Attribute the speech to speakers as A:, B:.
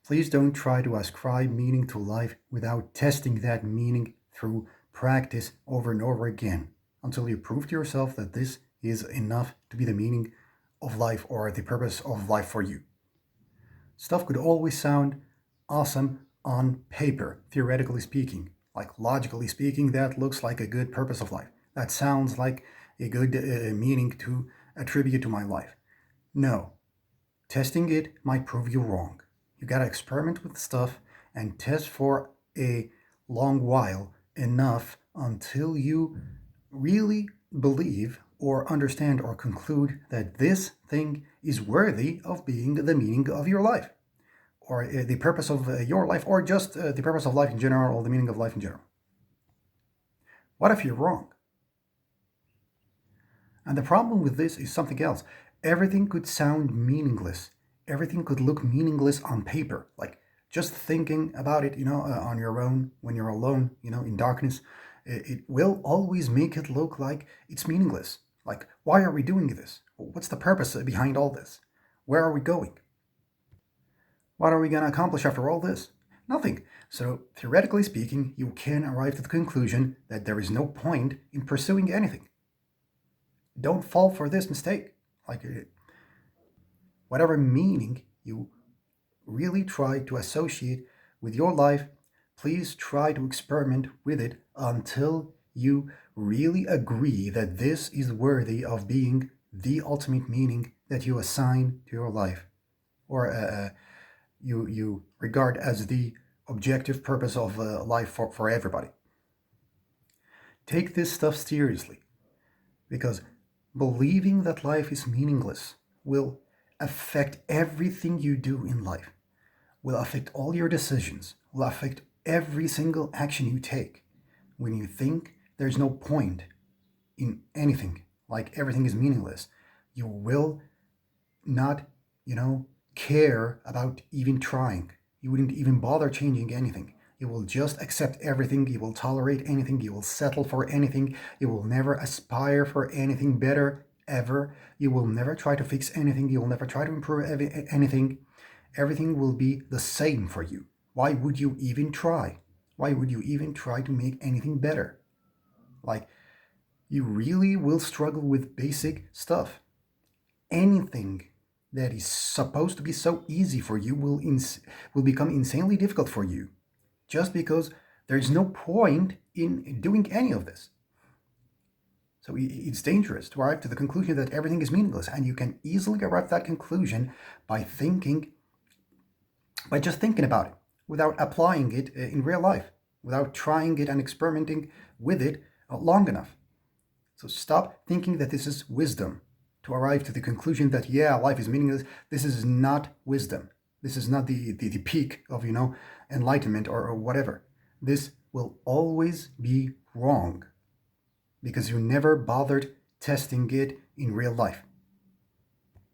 A: Please don't try to ascribe meaning to life without testing that meaning through practice over and over again until you prove to yourself that this is enough to be the meaning of life or the purpose of life for you. Stuff could always sound awesome on paper, theoretically speaking. Like logically speaking, that looks like a good purpose of life. That sounds like a good meaning to attribute to my life. No, testing it might prove you wrong. You gotta experiment with stuff and test for a long while, enough until you really believe or understand or conclude that this thing is worthy of being the meaning of your life or the purpose of your life or just the purpose of life in general or the meaning of life in general. What if you're wrong? And the problem with this is something else. Everything could sound meaningless. Everything could look meaningless on paper. Like just thinking about it, on your own, when you're alone, in darkness, it will always make it look like it's meaningless. Like, why are we doing this? What's the purpose behind all this? Where are we going? What are we going to accomplish after all this? Nothing. So, theoretically speaking, you can arrive to the conclusion that there is no point in pursuing anything. Don't fall for this mistake. Like, whatever meaning you really try to associate with your life, please try to experiment with it until you really agree that this is worthy of being the ultimate meaning that you assign to your life, or you regard as the objective purpose of life for everybody. Take this stuff seriously, because believing that life is meaningless will affect everything you do in life, will affect all your decisions, will affect every single action you take. When you think there's no point in anything, like everything is meaningless, you will not, care about even trying. You wouldn't even bother changing anything. You will just accept everything. You will tolerate anything. You will settle for anything. You will never aspire for anything better ever. You will never try to fix anything. You will never try to improve anything. Everything will be the same for you. Why would you even try? Why would you even try to make anything better? Like, you really will struggle with basic stuff. Anything that is supposed to be so easy for you will become insanely difficult for you, just because there's no point in doing any of this. So it's dangerous to arrive to the conclusion that everything is meaningless, and you can easily arrive at that conclusion by just thinking about it, without applying it in real life, without trying it and experimenting with it long enough. So stop thinking that this is wisdom to arrive to the conclusion that, yeah, life is meaningless. This is not wisdom. This is not the peak of, enlightenment or whatever. This will always be wrong because you never bothered testing it in real life.